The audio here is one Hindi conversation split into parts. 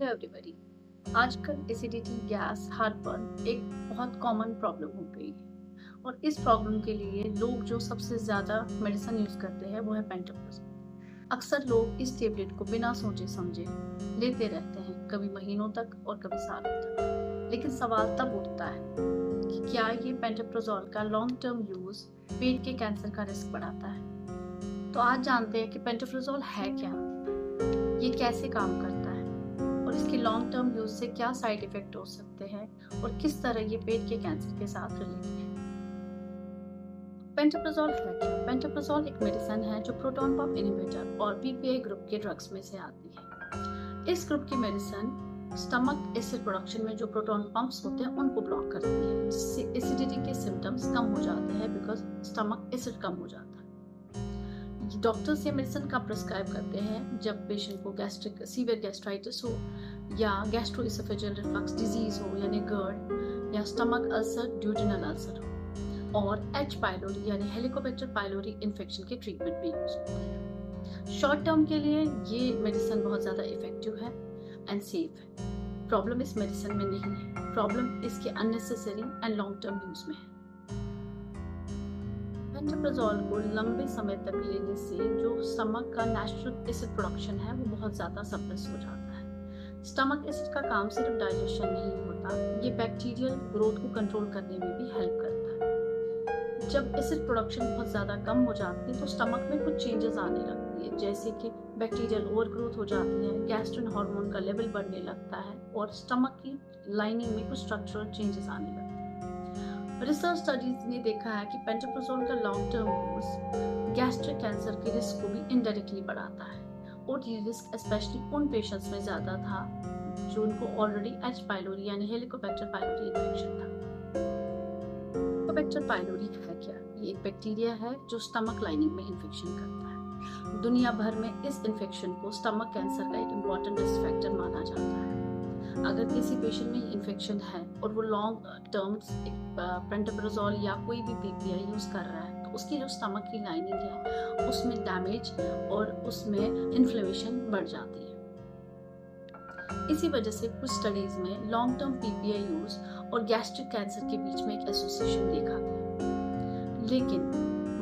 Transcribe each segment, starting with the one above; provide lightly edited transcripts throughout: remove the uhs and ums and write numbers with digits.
Hello everybody. आजकल एसिडिटी, गैस, हार्टबर्न एक बहुत कॉमन प्रॉब्लम हो गई है और इस प्रॉब्लम के लिए लोग जो सबसे ज़्यादा मेडिसिन यूज़ करते हैं वो है पेंटोप्राज़ोल। अक्सर लोग इस टेबलेट को बिना सोचे समझे लेते रहते हैं, कभी महीनों तक और कभी सालों तक। लेकिन सवाल तब उठता है कि क्या ये पेंटोप्राज़ोल का लॉन्ग टर्म यूज़ पेट के कैंसर का रिस्क बढ़ाता है। तो आज जानते हैं कि पेंटोप्राज़ोल है क्या, ये कैसे काम करता है और इसके लॉन्ग टर्म यूज से क्या साइड इफेक्ट हो सकते हैं और किस तरह ये पेट के कैंसर के साथ रिलेटेड है। पेंटोप्राज़ोल है क्या? पेंटोप्राज़ोल एक मेडिसिन है जो प्रोटॉन पंप इनहिबिटर और पीपीआई ग्रुप के ड्रग्स में से आती है। इस ग्रुप की मेडिसिन स्टमक एसिड प्रोडक्शन में जो प्रोटॉन पंप्स होते हैं उनको ब्लॉक करती है, जिससे एसिडिटी के सिम्टम्स कम हो जाते हैं बिकॉज स्टमक एसिड कम हो जाता है। डॉक्टर्स ये मेडिसिन का प्रिस्क्राइब करते हैं जब पेशेंट को गैस्ट्रिक सीवियर गैस्ट्राइटिस हो या गैस्ट्रोइसोफेजियल रिफ्लक्स डिजीज हो यानी GERD या स्टमक अल्सर, ड्यूडेनल अल्सर हो और H पाइलोरी यानी हेलिकोबैक्टर पाइलोरी इन्फेक्शन के ट्रीटमेंट में यूज होती है। शॉर्ट टर्म के लिए ये मेडिसिन बहुत ज़्यादा इफेक्टिव है एंड सेफ है। प्रॉब्लम इस मेडिसिन में नहीं है, प्रॉब्लम इसके unnecessary and long term use में है। पेंटोप्राज़ोल को लंबे समय तक लेने से जो स्टमक का नेचुरल एसिड प्रोडक्शन है वो बहुत ज़्यादा सप्रेस हो जाता है। स्टमक एसिड का काम सिर्फ डाइजेशन नहीं होता, ये बैक्टीरियल ग्रोथ को कंट्रोल करने में भी हेल्प करता है। जब एसिड प्रोडक्शन बहुत ज़्यादा कम हो जाती है तो स्टमक में कुछ चेंजेस आने लगती है, जैसे कि बैक्टीरियल ओवरग्रोथ हो जाती है, गैस्ट्रिन हार्मोन का लेवल बढ़ने लगता है और स्टमक की लाइनिंग में कुछ स्ट्रक्चरल चेंजेस आने लगते हैं। रिसर्च स्टडीज ने देखा है कि पेंटोप्राज़ोल का long term use gastric cancer के रिस्क को भी इनडायरेक्टली बढ़ाता है और ये रिस्क स्पेशली उन पेशेंट्स में ज़्यादा था जो उनको ऑलरेडी H पाइलोरी यानी हेलिकोबैक्टर पाइलोरी इन्फेक्शन था। हेलिकोबैक्टर पाइलोरी है क्या? ये एक बैक्टीरिया है जो स्टमक लाइनिंग में इन्फेक्शन करता है। दुनिया भर में इस इन्फेक्शन को स्टमक कैंसर का एक इम्पॉर्टेंट रिस्क फैक्टर माना जाता है। अगर किसी पेशेंट में इन्फेक्शन है और वो लॉन्ग टर्म्स पेंटोप्राज़ोल या कोई भी पीपीआई यूज कर रहा है तो उसकी जो स्टमक की लाइनिंग है उसमें डैमेज और उसमें इन्फ्लेमेशन बढ़ जाती है। इसी वजह से कुछ स्टडीज में लॉन्ग टर्म पीपीआई यूज और गैस्ट्रिक कैंसर के बीच में एक एसोसिएशन देखा गया। लेकिन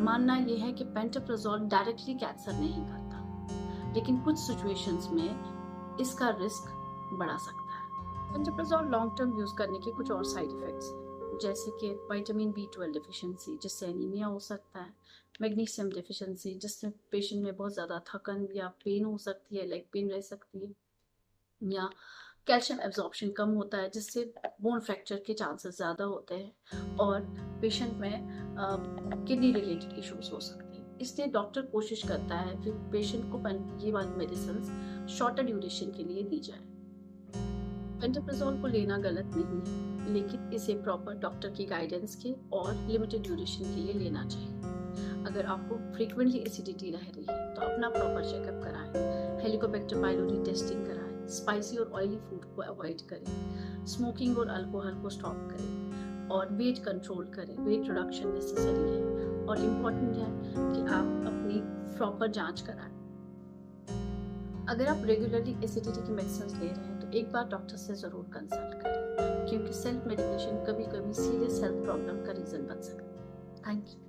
मानना यह है कि पेंटोप्राज़ोल डायरेक्टली कैंसर नहीं करता, लेकिन कुछ सिचुएशंस में इसका रिस्क बढ़ा सकता है। पेंटोप्राज़ोल लॉन्ग टर्म यूज करने के कुछ और साइड इफेक्ट्स हैं, जैसे कि विटामिन B12 डिफिशिएंसी जिससे एनीमिया हो सकता है, मैग्नीशियम डिफिशिएंसी जिससे पेशेंट में बहुत ज़्यादा थकन या पेन हो सकती है, लेग पेन रह सकती है, या कैल्शियम एब्जॉर्प्शन कम होता है जिससे बोन फ्रैक्चर के चांसेस ज़्यादा होते हैं और पेशेंट में किडनी रिलेटेड इश्यूज हो सकते हैं। इसलिए डॉक्टर कोशिश करता है कि पेशेंट को ये वाली मेडिसिन शॉर्टर ड्यूरेशन के लिए दी जाए। पेंटोप्राज़ोल को लेना गलत नहीं है, लेकिन इसे प्रॉपर डॉक्टर की गाइडेंस के और लिमिटेड ड्यूरेशन के लिए लेना चाहिए। अगर आपको फ्रीक्वेंटली एसिडिटी रह रही है तो अपना प्रॉपर चेकअप कराएं, हेलिकोबैक्टर पाइलोरी टेस्टिंग कराएं, स्पाइसी और ऑयली फूड को अवॉइड करें, स्मोकिंग और अल्कोहल को स्टॉप करें और वेट कंट्रोल करें। वेट रिडक्शन नेसेसरी है और इम्पॉर्टेंट है कि आप अपनी प्रॉपर जांच कराएं। अगर आप रेगुलरली एसिडिटी की मेडिसिन ले रहे हैं तो एक बार डॉक्टर से ज़रूर कंसल्ट करें, क्योंकि सेल्फ मेडिकेशन कभी कभी सीरियस हेल्थ प्रॉब्लम का रीज़न बन सकता है। Thank you.